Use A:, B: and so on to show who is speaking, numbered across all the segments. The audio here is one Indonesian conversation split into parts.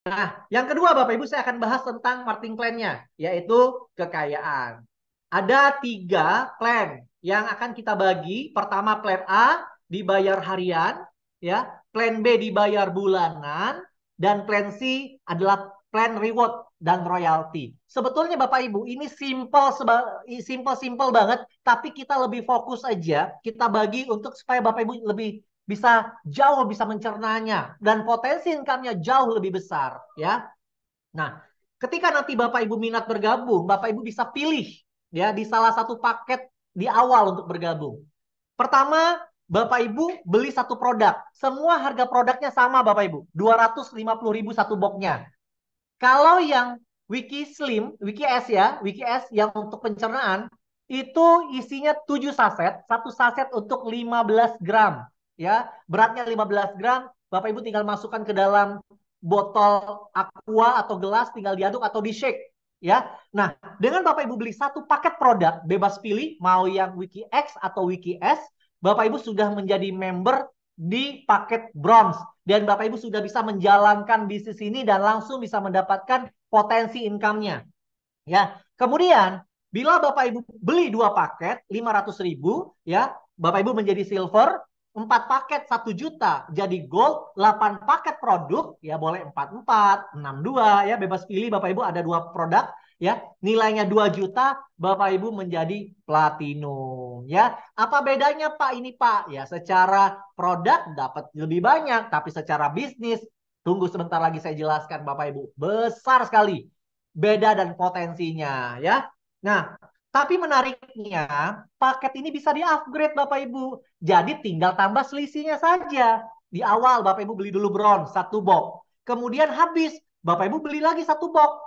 A: Nah, yang kedua Bapak Ibu saya akan bahas tentang marketing plan-nya, yaitu kekayaan. Ada 3 plan yang akan kita bagi. Pertama plan A dibayar harian, ya. Plan B dibayar bulanan, dan plan C adalah plan reward dan royalty. Sebetulnya Bapak Ibu ini simple banget, tapi kita lebih fokus aja. Kita bagi untuk supaya Bapak Ibu lebih bisa mencernanya dan potensi income-nya jauh lebih besar, ya. Nah, ketika nanti Bapak Ibu minat bergabung, Bapak Ibu bisa pilih ya di salah satu paket di awal untuk bergabung. Pertama, Bapak Ibu beli satu produk. Semua harga produknya sama Bapak Ibu, 250.000 satu boxnya. Kalau yang Wiki Slim, Wiki S ya, Wiki S yang untuk pencernaan itu isinya 7 saset, satu saset untuk 15 gram. Ya, beratnya 15 gram, Bapak Ibu tinggal masukkan ke dalam botol aqua atau gelas, tinggal diaduk atau di shake. Ya, nah dengan Bapak Ibu beli satu paket produk, bebas pilih mau yang Wiki X atau Wiki S, Bapak Ibu sudah menjadi member di paket bronze dan Bapak Ibu sudah bisa menjalankan bisnis ini dan langsung bisa mendapatkan potensi income-nya. Ya, kemudian bila Bapak Ibu beli 2 paket 500.000, ya, Bapak Ibu menjadi silver, 4 paket 1 juta jadi gold, 8 paket produk ya boleh 44, 62 ya bebas pilih. Bapak Ibu ada 2 produk ya nilainya 2 juta, Bapak Ibu menjadi platinum ya. Apa bedanya Pak ini Pak? Ya secara produk dapat lebih banyak, tapi secara bisnis tunggu sebentar lagi saya jelaskan Bapak Ibu. Besar sekali beda dan potensinya ya. Nah, tapi menariknya paket ini bisa di-upgrade Bapak Ibu. Jadi tinggal tambah selisihnya saja. Di awal Bapak Ibu beli dulu bronze satu box. Kemudian habis Bapak Ibu beli lagi satu box.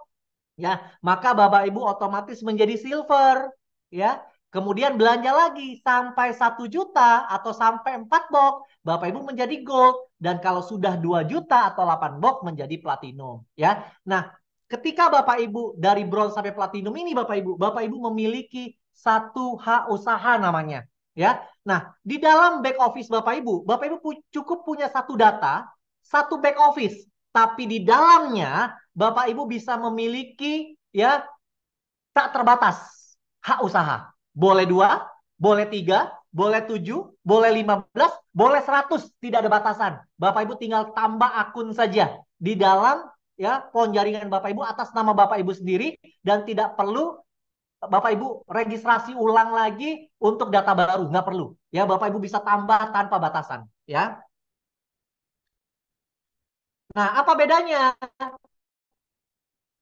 A: Ya, maka Bapak Ibu otomatis menjadi silver. Ya, kemudian belanja lagi sampai 1 juta atau sampai 4 box, Bapak Ibu menjadi gold. Dan kalau sudah 2 juta atau 8 box menjadi platinum. Ya, nah ketika Bapak Ibu dari bronze sampai platinum ini Bapak Ibu memiliki satu hak usaha namanya, ya. Nah, di dalam back office Bapak Ibu cukup punya satu data, satu back office, tapi di dalamnya Bapak Ibu bisa memiliki ya tak terbatas hak usaha. Boleh 2, boleh 3, boleh 7, boleh 15, boleh 100, tidak ada batasan. Bapak Ibu tinggal tambah akun saja di dalam ya pohon jaringan Bapak Ibu atas nama Bapak Ibu sendiri dan tidak perlu Bapak Ibu registrasi ulang lagi untuk data baru, nggak perlu. Ya, Bapak Ibu bisa tambah tanpa batasan, ya. Nah, apa bedanya?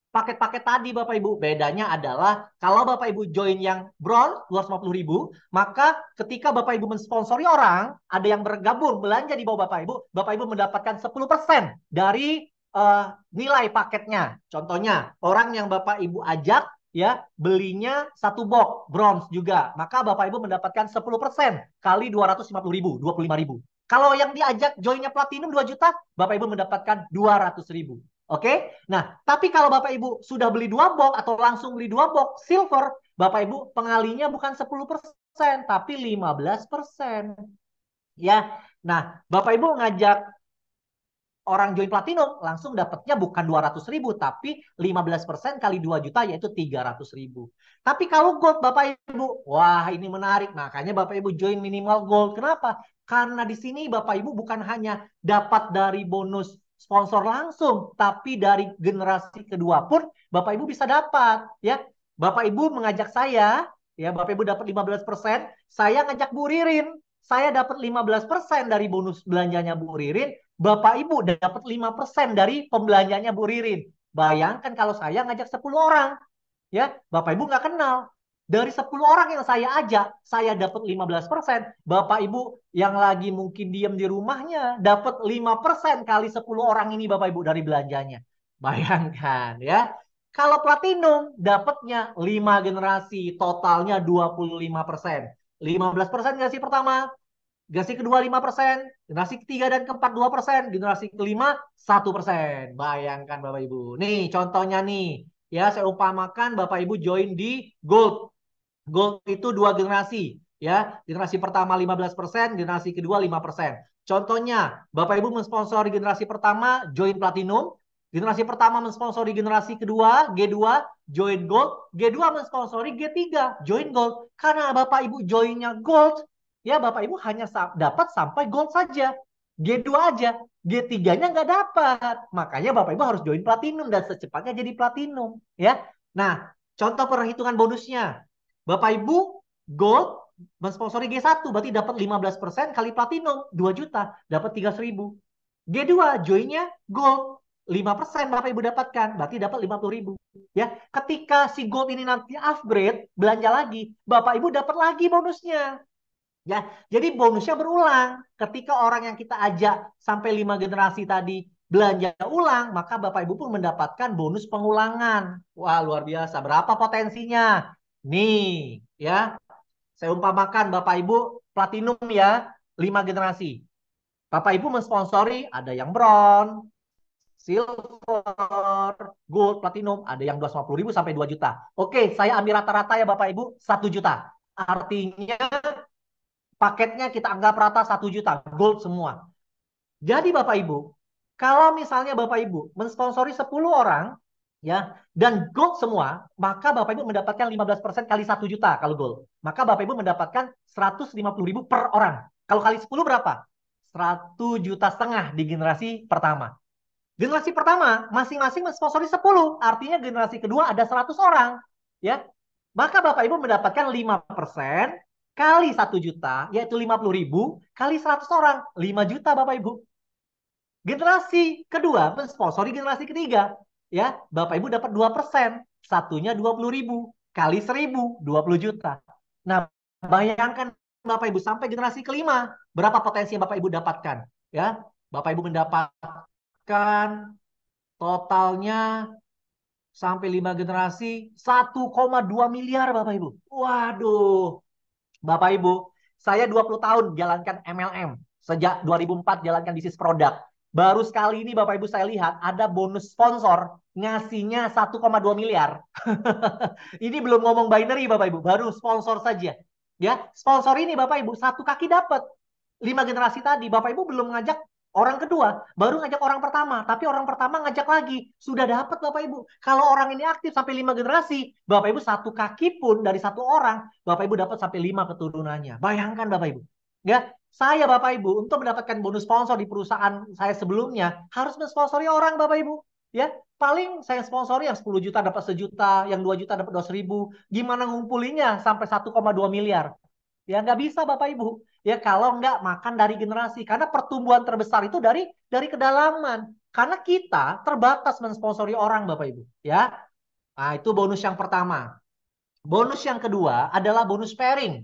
A: Paket-paket tadi Bapak Ibu. Bedanya adalah kalau Bapak Ibu join yang bronze 250.000, maka ketika Bapak Ibu mensponsori orang, ada yang bergabung belanja di bawah Bapak Ibu mendapatkan 10% dari nilai paketnya. Contohnya, orang yang Bapak Ibu ajak ya belinya satu box bronze juga, maka Bapak Ibu mendapatkan 10% kali 250.000, 25.000. Kalau yang diajak joinnya platinum 2 juta, Bapak Ibu mendapatkan 200.000. Oke, nah tapi kalau Bapak Ibu sudah beli 2 box atau langsung beli 2 box silver, Bapak Ibu pengalinya bukan 10%, tapi 15%. Ya, nah Bapak Ibu ngajak orang join platinum, langsung dapatnya bukan 200.000, tapi 15% kali 2 juta, yaitu 300.000. Tapi kalau gold Bapak Ibu, wah ini menarik. Makanya Bapak Ibu join minimal gold. Kenapa? Karena di sini Bapak Ibu bukan hanya dapat dari bonus sponsor langsung, tapi dari generasi kedua pun Bapak Ibu bisa dapat. Ya, Bapak Ibu mengajak saya, ya Bapak Ibu dapat 15%, saya ngajak Bu Ririn, saya dapat 15% dari bonus belanjanya Bu Ririn, Bapak Ibu dapat 5% dari pembelanjanya Bu Ririn. Bayangkan kalau saya ngajak 10 orang, ya Bapak Ibu nggak kenal. Dari 10 orang yang saya ajak, saya dapat 15%. Bapak Ibu yang lagi mungkin diam di rumahnya, dapat 5% kali 10 orang ini Bapak Ibu dari belanjanya. Bayangkan ya. Kalau platinum dapatnya 5 generasi, totalnya 25%. 15% generasi pertama, generasi kedua 5%, generasi ketiga dan keempat 2%, generasi kelima 1%. Bayangkan Bapak Ibu. Nih contohnya nih, ya saya umpamakan Bapak Ibu join di Gold. Gold itu 2 generasi, ya. Generasi pertama 15%, generasi kedua 5%. Contohnya, Bapak Ibu mensponsori generasi pertama join Platinum, Generasi pertama mensponsori generasi kedua, G2, join gold. G2 mensponsori G3, join gold. Karena Bapak Ibu joinnya gold, ya Bapak Ibu hanya dapat sampai gold saja. G2 aja. G3-nya nggak dapat. Makanya Bapak Ibu harus join platinum dan secepatnya jadi platinum. Ya. Nah, contoh perhitungan bonusnya. Bapak Ibu gold mensponsori G1 berarti dapat 15% kali platinum 2 juta, dapat 300.000. G2 joinnya gold 5% Bapak Ibu dapatkan, berarti dapat 50.000. Ya, ketika si gold ini nanti upgrade, belanja lagi, Bapak Ibu dapat lagi bonusnya. Ya, jadi bonusnya berulang. Ketika orang yang kita ajak sampai 5 generasi tadi belanja ulang, maka Bapak Ibu pun mendapatkan bonus pengulangan. Wah, luar biasa. Berapa potensinya? Nih, ya. Saya umpamakan Bapak Ibu platinum ya, 5 generasi. Bapak Ibu mensponsori ada yang bronze, silver, gold, platinum, ada yang 250.000 sampai 2 juta. Oke, saya ambil rata-rata ya Bapak Ibu, 1 juta. Artinya paketnya kita anggap rata 1 juta, gold semua. Jadi Bapak Ibu, kalau misalnya Bapak Ibu mensponsori 10 orang, ya, dan gold semua, maka Bapak Ibu mendapatkan 15% kali 1 juta kalau gold. Maka Bapak Ibu mendapatkan 150.000 per orang. Kalau kali 10 berapa? 1,5 juta di generasi pertama. Generasi pertama masing-masing mensponsori 10, artinya generasi kedua ada 100 orang, ya. Maka Bapak Ibu mendapatkan 5% kali 1 juta, yaitu 50.000 kali 100 orang, 5 juta Bapak Ibu. Generasi kedua mensponsori generasi ketiga, ya. Bapak Ibu dapat 2%, satunya 20.000 kali 1.000, 20 juta. Nah, bayangkan Bapak Ibu sampai generasi kelima, berapa potensi yang Bapak Ibu dapatkan, ya. Bapak Ibu mendapatkan totalnya sampai 5 generasi 1,2 miliar Bapak Ibu. Waduh, Bapak Ibu, saya 20 tahun jalankan MLM. Sejak 2004 jalankan bisnis produk. Baru sekali ini Bapak Ibu saya lihat ada bonus sponsor ngasihnya 1,2 miliar. Ini belum ngomong binary Bapak Ibu, baru sponsor saja. Ya, sponsor ini Bapak Ibu satu kaki dapat. 5 generasi tadi Bapak Ibu belum ngajak orang kedua, baru ngajak orang pertama, tapi orang pertama ngajak lagi, sudah dapat Bapak Ibu. Kalau orang ini aktif sampai 5 generasi, Bapak Ibu satu kaki pun dari satu orang, Bapak Ibu dapat sampai 5 keturunannya. Bayangkan Bapak Ibu. Ya, saya Bapak Ibu untuk mendapatkan bonus sponsor di perusahaan saya sebelumnya harus mensponsori orang Bapak Ibu. Ya, paling saya sponsori yang 10 juta dapat sejuta, yang 2 juta dapat 200.000. Gimana ngumpulinya sampai 1,2 miliar? Ya nggak bisa Bapak Ibu. Ya kalau nggak makan dari generasi. Karena pertumbuhan terbesar itu dari kedalaman. Karena kita terbatas mensponsori orang Bapak Ibu. Ya, nah, itu bonus yang pertama. Bonus yang kedua adalah bonus pairing.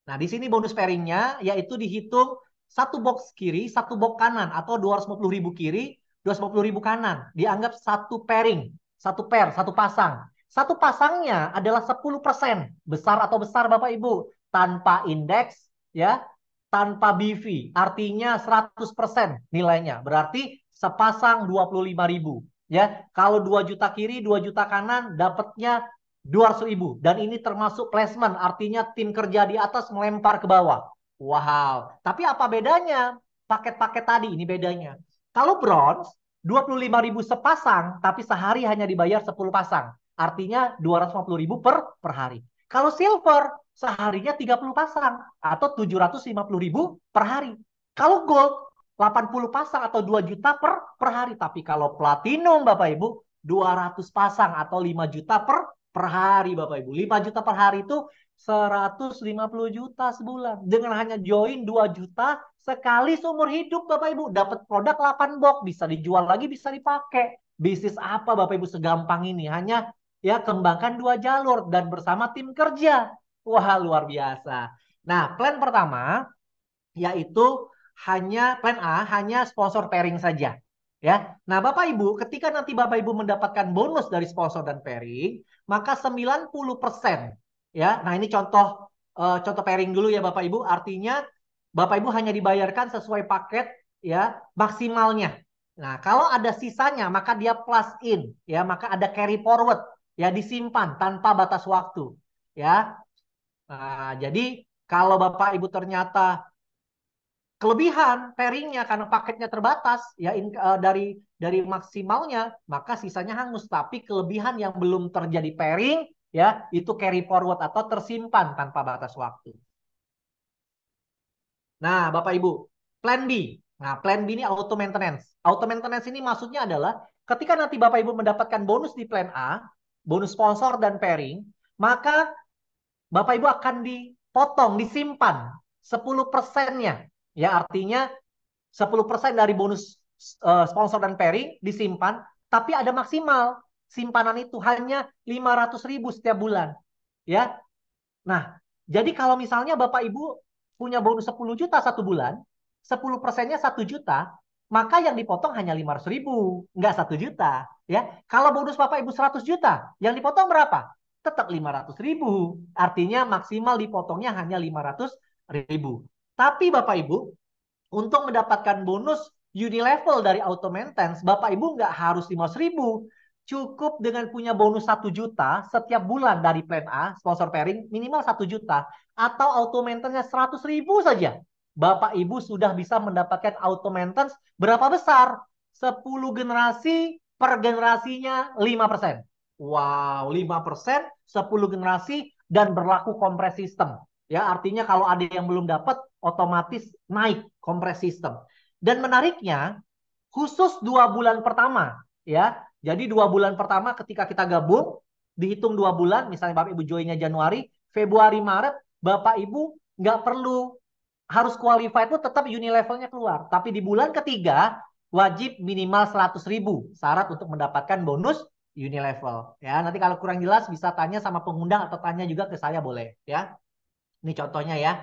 A: Nah, di sini bonus pairingnya yaitu dihitung satu box kiri, satu box kanan. Atau 250.000 kiri, 250.000 kanan. Dianggap satu pairing. Satu pair, satu pasang. Satu pasangnya adalah 10%. Besar atau besar Bapak Ibu. Tanpa indeks, ya, tanpa BV. Artinya 100% nilainya. Berarti sepasang 25.000. Ya, kalau 2 juta kiri, 2 juta kanan, dapatnya 200.000. Dan ini termasuk placement, artinya tim kerja di atas melempar ke bawah. Wow. Tapi apa bedanya? Paket-paket tadi ini bedanya. Kalau bronze, 25.000 sepasang, tapi sehari hanya dibayar 10 pasang. Artinya 250.000 per hari. Kalau silver, seharinya 30 pasang atau 750.000 per hari. Kalau gold, 80 pasang atau 2 juta per hari. Tapi kalau platinum Bapak Ibu, 200 pasang atau 5 juta per hari Bapak Ibu. 5 juta per hari itu 150 juta sebulan. Dengan hanya join 2 juta sekali seumur hidup Bapak Ibu. Dapat produk 8 box. Bisa dijual lagi, bisa dipakai. Bisnis apa Bapak Ibu segampang ini? Hanya ya kembangkan 2 jalur dan bersama tim kerja. Wah luar biasa. Nah plan pertama yaitu plan A hanya sponsor pairing saja. Ya. Nah, Bapak Ibu, ketika nanti Bapak Ibu mendapatkan bonus dari sponsor dan pairing, maka 90% ya. Nah, ini contoh pairing dulu ya Bapak Ibu, artinya Bapak Ibu hanya dibayarkan sesuai paket ya maksimalnya. Nah, kalau ada sisanya maka dia plus in ya, maka ada carry forward ya disimpan tanpa batas waktu ya. Nah, jadi kalau Bapak Ibu ternyata kelebihan pairingnya karena paketnya terbatas ya dari maksimalnya, maka sisanya hangus. Tapi kelebihan yang belum terjadi pairing ya itu carry forward atau tersimpan tanpa batas waktu. Nah, Bapak Ibu, plan B. Nah, plan B ini auto maintenance. Auto maintenance ini maksudnya adalah ketika nanti Bapak Ibu mendapatkan bonus di plan A, bonus sponsor dan pairing, maka Bapak Ibu akan dipotong, disimpan 10%-nya. Ya, artinya 10% dari bonus sponsor dan pairing disimpan, tapi ada maksimal. Simpanan itu hanya 500.000 setiap bulan. Ya. Nah, jadi kalau misalnya Bapak Ibu punya bonus 10 juta satu bulan, 10%-nya 1 juta, maka yang dipotong hanya 500.000, nggak 1 juta. Ya, kalau bonus Bapak Ibu 100 juta, yang dipotong berapa? Tetap 500.000. Artinya maksimal dipotongnya hanya 500.000. Tapi Bapak Ibu, untuk mendapatkan bonus unilevel dari auto maintenance, Bapak Ibu nggak harus 500.000. Cukup dengan punya bonus 1 juta setiap bulan dari plan A, sponsor pairing, minimal 1 juta. Atau auto maintenance 100.000 saja. Bapak Ibu sudah bisa mendapatkan auto maintenance berapa besar? 10 generasi per generasinya 5%. Wow, 5%, 10 generasi dan berlaku kompres sistem. Ya, artinya kalau ada yang belum dapat, otomatis naik kompres sistem. Dan menariknya, khusus 2 bulan pertama, ya. Jadi 2 bulan pertama ketika kita gabung, dihitung 2 bulan, misalnya Bapak Ibu joinnya Januari, Februari, Maret, Bapak Ibu nggak perlu harus qualified itu tetap unilevelnya keluar. Tapi di bulan ketiga, wajib minimal 100.000 syarat untuk mendapatkan bonus unilevel. Ya, nanti kalau kurang jelas bisa tanya sama pengundang atau tanya juga ke saya boleh. Ya, ini contohnya ya.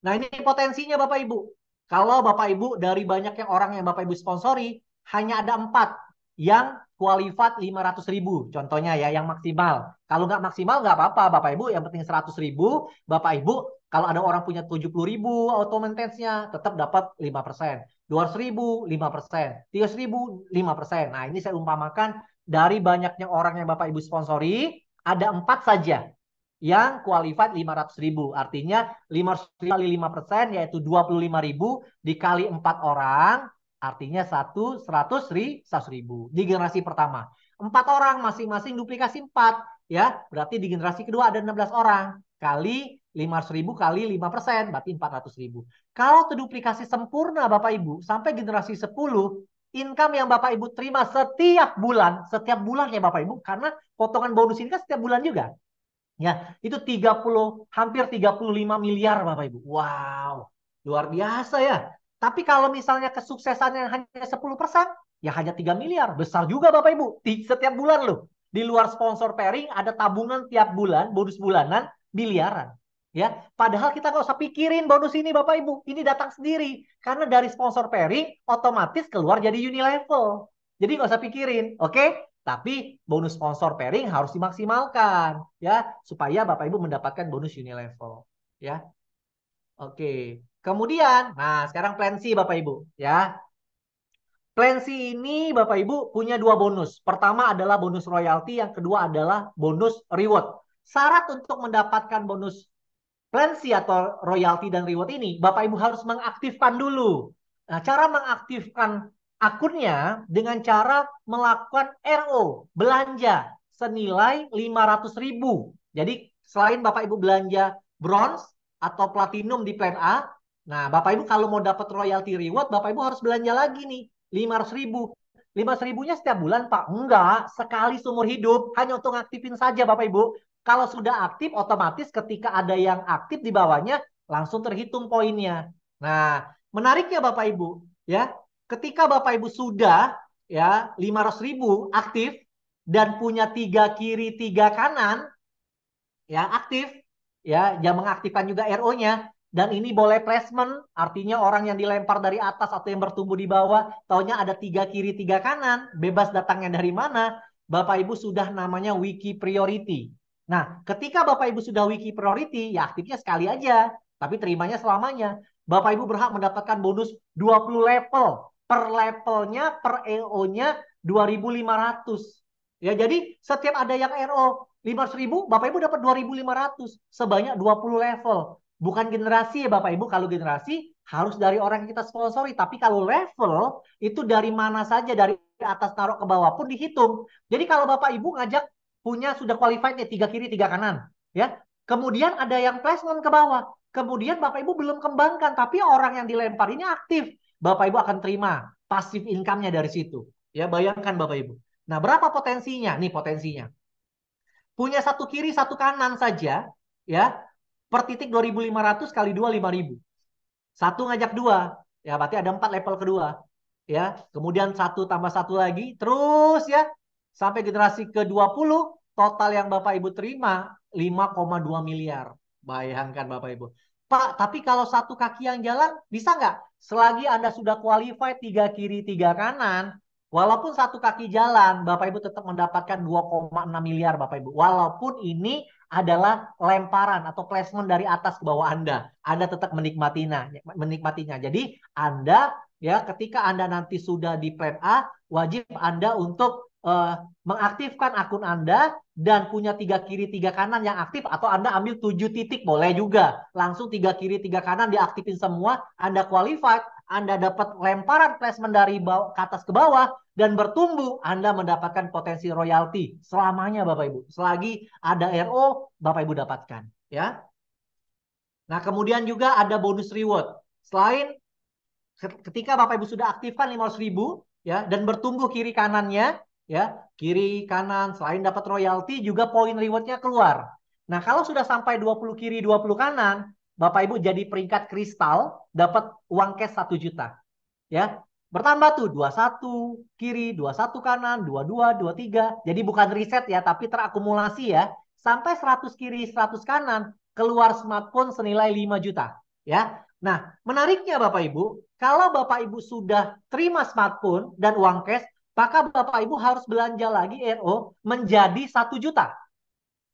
A: Nah, ini potensinya Bapak Ibu. Kalau Bapak Ibu dari banyak yang orang yang Bapak Ibu sponsori, hanya ada 4 yang qualified 500.000. Contohnya ya, yang maksimal. Kalau nggak maksimal nggak apa-apa Bapak Ibu. Yang penting 100.000. Bapak Ibu, kalau ada orang punya 70.000 auto maintenance-nya, tetap dapat 5%. 200.000, 5%. 300.000, 5%. Nah, ini saya umpamakan dari banyaknya orang yang Bapak Ibu sponsori, ada 4 saja yang qualified 500.000. Artinya 500 kali 5% yaitu 25.000 dikali 4 orang. Artinya 100.000 di generasi pertama. 4 orang masing-masing duplikasi 4. Ya, berarti di generasi kedua ada 16 orang. Kali 500.000 kali 5%. Berarti 400.000. Kalau terduplikasi sempurna Bapak Ibu. Sampai generasi 10. Income yang Bapak Ibu terima setiap bulan. Setiap bulan ya Bapak Ibu. Karena potongan bonus ini kan setiap bulan juga. Ya, itu 30 hampir 35 miliar Bapak Ibu. Wow, luar biasa ya. Tapi kalau misalnya kesuksesannya hanya 10%, ya hanya 3 miliar. Besar juga Bapak Ibu. Setiap bulan loh. Di luar sponsor pairing ada tabungan tiap bulan, bonus bulanan miliaran. Ya, padahal kita nggak usah pikirin bonus ini Bapak Ibu. Ini datang sendiri. Karena dari sponsor pairing otomatis keluar jadi unilevel. Jadi nggak usah pikirin, oke? Tapi bonus sponsor pairing harus dimaksimalkan ya supaya Bapak Ibu mendapatkan bonus unilevel ya. Oke. Kemudian, nah sekarang plan C Bapak Ibu ya. Plan C ini Bapak Ibu punya 2 bonus. Pertama adalah bonus royalti, yang kedua adalah bonus reward. Syarat untuk mendapatkan bonus plan C atau royalti dan reward ini, Bapak Ibu harus mengaktifkan dulu. Nah, cara mengaktifkan akunnya dengan cara melakukan RO, belanja senilai 500.000. Jadi, selain Bapak Ibu belanja bronze atau platinum di plan A, nah Bapak Ibu kalau mau dapat royalty reward, Bapak Ibu harus belanja lagi nih, 500.000. 500.000-nya setiap bulan, Pak? Enggak, sekali seumur hidup. Hanya untuk ngaktifin saja, Bapak Ibu. Kalau sudah aktif, otomatis ketika ada yang aktif di bawahnya, langsung terhitung poinnya. Nah, menariknya Bapak Ibu, ya, ketika Bapak Ibu sudah ya 500.000 aktif dan punya 3 kiri 3 kanan, ya aktif, ya, jangan mengaktifkan juga RO-nya. Dan ini boleh placement, artinya orang yang dilempar dari atas atau yang bertumbuh di bawah, taunya ada 3 kiri 3 kanan, bebas datangnya dari mana. Bapak Ibu sudah namanya wiki priority. Nah, ketika Bapak Ibu sudah wiki priority, ya aktifnya sekali aja, tapi terimanya selamanya. Bapak Ibu berhak mendapatkan bonus 20 level. Per levelnya, per EO-nya 2.500. Ya, jadi setiap ada yang RO 500.000, Bapak Ibu dapat 2.500 sebanyak 20 level. Bukan generasi ya Bapak Ibu. Kalau generasi harus dari orang yang kita sponsori. Tapi kalau level itu dari mana saja, dari atas taruh ke bawah pun dihitung. Jadi kalau Bapak Ibu ngajak punya sudah qualified nih 3 kiri 3 kanan, ya. Kemudian ada yang placement ke bawah. Kemudian Bapak Ibu belum kembangkan, tapi orang yang dilempar ini aktif. Bapak Ibu akan terima pasif income-nya dari situ. Ya, bayangkan Bapak Ibu. Nah, berapa potensinya? Nih potensinya. Punya 1 kiri 1 kanan saja, ya. Per titik 2.500 kali 2 5.000. Satu ngajak dua, ya berarti ada 4 level kedua, ya. Kemudian satu tambah satu lagi, terus ya sampai generasi ke-20, total yang Bapak Ibu terima 5,2 miliar. Bayangkan Bapak Ibu. Pak, tapi kalau satu kaki yang jalan bisa nggak? Selagi Anda sudah qualified 3 kiri 3 kanan, walaupun satu kaki jalan, Bapak Ibu tetap mendapatkan 2,6 miliar Bapak Ibu. Walaupun ini adalah lemparan atau placement dari atas ke bawah Anda. Anda tetap menikmatinya. Jadi Anda ya ketika Anda nanti sudah di plan A, wajib Anda untuk mengaktifkan akun Anda dan punya 3 kiri 3 kanan yang aktif, atau Anda ambil 7 titik boleh juga. Langsung 3 kiri 3 kanan diaktifin semua, Anda qualified, Anda dapat lemparan placement dari bawah, ke atas ke bawah, dan bertumbuh, Anda mendapatkan potensi royalti selamanya Bapak Ibu. Selagi ada RO, Bapak Ibu dapatkan, ya. Nah, kemudian juga ada bonus reward. Selain ketika Bapak Ibu sudah aktifkan 500.000, ya, dan bertumbuh kiri kanannya, ya, kiri kanan, selain dapat royalti juga poin rewardnya keluar. Nah, kalau sudah sampai 20 kiri 20 kanan, Bapak Ibu jadi peringkat kristal, dapat uang cash 1 juta. Ya, bertambah tuh 21 kiri, 21 kanan, 22, 23. Jadi bukan riset ya, tapi terakumulasi ya. Sampai 100 kiri, 100 kanan, keluar smartphone senilai 5 juta. Ya. Nah, menariknya Bapak Ibu, kalau Bapak Ibu sudah terima smartphone dan uang cash, maka Bapak Ibu harus belanja lagi RO menjadi 1 juta.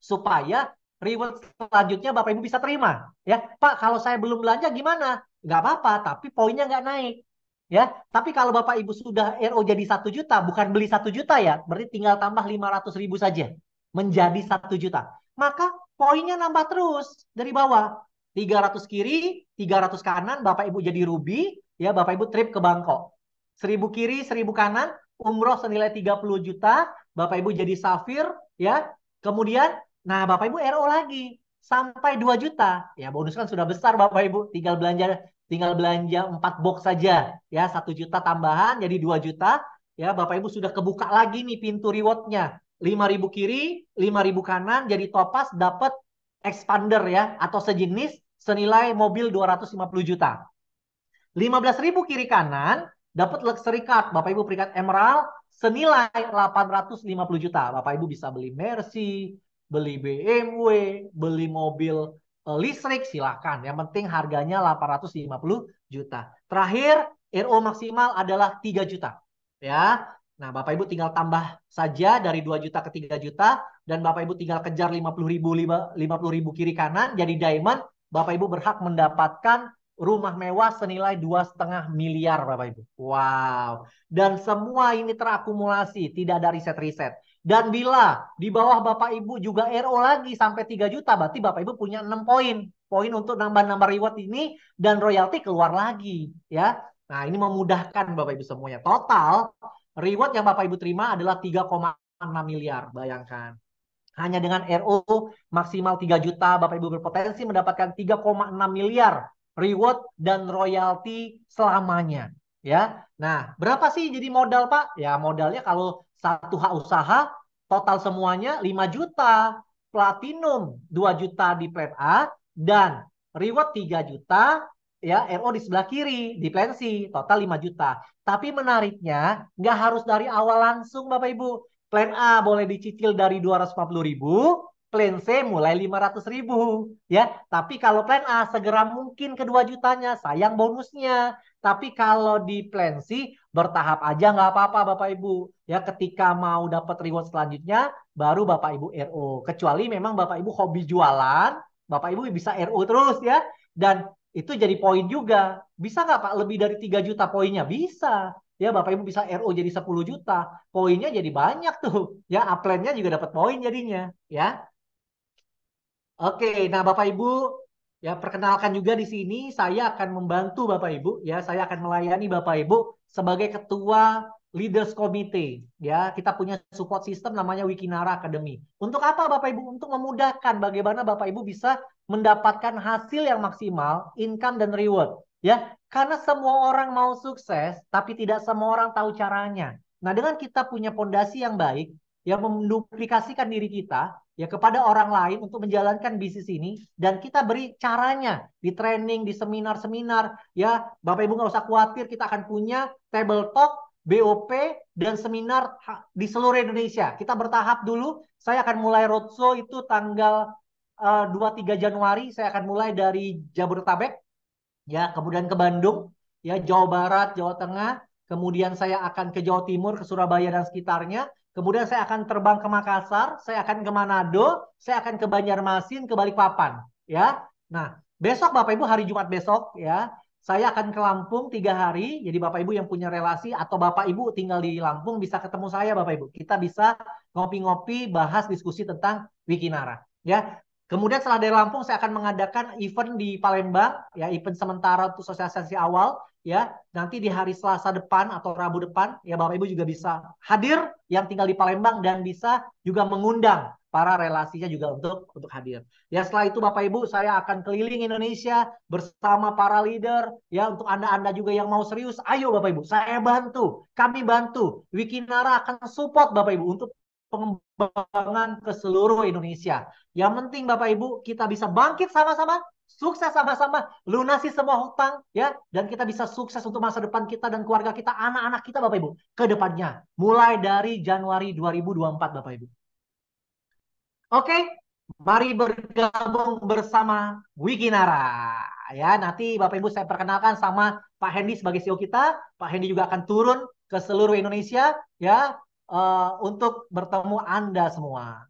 A: Supaya reward selanjutnya Bapak Ibu bisa terima. Ya, Pak, kalau saya belum belanja gimana? Nggak apa-apa, tapi poinnya nggak naik. Ya, tapi kalau Bapak Ibu sudah RO jadi 1 juta, bukan beli 1 juta ya, berarti tinggal tambah 500.000 saja menjadi 1 juta. Maka poinnya nambah terus dari bawah. 300 kiri, 300 kanan, Bapak Ibu jadi ruby, ya Bapak Ibu trip ke Bangkok. 1.000 kiri, 1.000 kanan, umroh senilai 30 juta, Bapak Ibu jadi safir, ya. Kemudian, nah Bapak Ibu RO lagi sampai 2 juta. Ya bonus kan sudah besar Bapak Ibu, tinggal belanja 4 box saja, ya 1 juta tambahan jadi 2 juta, ya Bapak Ibu sudah kebuka lagi nih pintu rewardnya, 5.000 kiri 5.000 kanan, jadi topas dapat expander ya atau sejenis senilai mobil 250 juta. 15.000 kiri kanan dapat luxury card Bapak Ibu peringkat emerald senilai 850 juta. Bapak Ibu bisa beli Mercy, beli BMW, beli mobil listrik, silakan. Yang penting harganya 850 juta. Terakhir, RO maksimal adalah 3 juta. Ya. Nah, Bapak Ibu tinggal tambah saja dari 2 juta ke 3 juta, dan Bapak Ibu tinggal kejar 50.000 kiri kanan jadi diamond. Bapak Ibu berhak mendapatkan rumah mewah senilai 2,5 miliar Bapak Ibu. Wow. Dan semua ini terakumulasi, tidak ada riset-riset. Dan bila di bawah Bapak Ibu juga RO lagi sampai 3 juta, berarti Bapak Ibu punya 6 poin. Poin untuk nambah-nambah reward ini dan royalti keluar lagi. Ya. Nah ini memudahkan Bapak Ibu semuanya. Total reward yang Bapak Ibu terima adalah 3,6 miliar. Bayangkan. Hanya dengan RO maksimal 3 juta, Bapak Ibu berpotensi mendapatkan 3,6 miliar reward dan royalti selamanya. Ya, nah berapa sih jadi modal Pak? Ya modalnya kalau satu hak usaha total semuanya 5 juta, platinum 2 juta di plan A, dan reward 3 juta, ya RO di sebelah kiri di plan C, total 5 juta. Tapi menariknya nggak harus dari awal langsung Bapak Ibu. Plan A boleh dicicil dari 250.000, plan C mulai 500.000, ya. Tapi kalau plan A segera mungkin ke 2 jutanya, sayang bonusnya. Tapi kalau di plan C bertahap aja nggak apa-apa Bapak Ibu. Ya ketika mau dapat reward selanjutnya baru Bapak Ibu RO. Kecuali memang Bapak Ibu hobi jualan, Bapak Ibu bisa RO terus ya. Dan itu jadi poin juga. Bisa nggak Pak lebih dari 3 juta poinnya? Bisa. Ya Bapak Ibu bisa RO jadi 10 juta. Poinnya jadi banyak tuh. Ya upline-nya juga dapat poin jadinya. Ya. Oke, nah Bapak Ibu Ya, perkenalkan juga di sini saya akan membantu Bapak Ibu ya, saya akan melayani Bapak Ibu sebagai ketua Leaders Committee ya. Kita punya support system namanya Wikinara Academy. Untuk apa Bapak Ibu? Untuk memudahkan bagaimana Bapak Ibu bisa mendapatkan hasil yang maksimal, income dan reward ya. Karena semua orang mau sukses, tapi tidak semua orang tahu caranya. Nah, dengan kita punya pondasi yang baik, yang menduplikasikan diri kita ya kepada orang lain untuk menjalankan bisnis ini dan kita beri caranya di training, di seminar-seminar ya. Bapak Ibu nggak usah khawatir, kita akan punya table talk, BOP dan seminar di seluruh Indonesia. Kita bertahap dulu. Saya akan mulai roadshow itu tanggal 2-3 Januari. Saya akan mulai dari Jabodetabek ya, kemudian ke Bandung, ya Jawa Barat, Jawa Tengah, kemudian saya akan ke Jawa Timur, ke Surabaya dan sekitarnya, kemudian saya akan terbang ke Makassar, saya akan ke Manado, saya akan ke Banjarmasin, ke Balikpapan, ya. Nah, besok Bapak Ibu hari Jumat besok, ya, saya akan ke Lampung 3 hari. Jadi Bapak Ibu yang punya relasi atau Bapak Ibu tinggal di Lampung bisa ketemu saya Bapak Ibu. Kita bisa ngopi-ngopi, bahas diskusi tentang Wikinara, ya. Kemudian setelah dari Lampung saya akan mengadakan event di Palembang, ya event sementara untuk sosialisasi awal, ya nanti di hari Selasa depan atau Rabu depan, ya Bapak Ibu juga bisa hadir yang tinggal di Palembang dan bisa juga mengundang para relasinya juga untuk hadir. Ya setelah itu Bapak Ibu saya akan keliling Indonesia bersama para leader, ya untuk anda juga yang mau serius, ayo Bapak Ibu, saya bantu, kami bantu, Wikinara akan support Bapak Ibu untuk pengembangan ke seluruh Indonesia. Yang penting Bapak Ibu kita bisa bangkit sama-sama, sukses sama-sama, lunasi semua hutang ya, dan kita bisa sukses untuk masa depan kita dan keluarga kita, anak-anak kita Bapak Ibu ke depannya. Mulai dari Januari 2024 Bapak Ibu. Oke, mari bergabung bersama Wikinara. Ya, nanti Bapak Ibu saya perkenalkan sama Pak Hendy sebagai CEO kita. Pak Hendy juga akan turun ke seluruh Indonesia ya untuk bertemu Anda semua.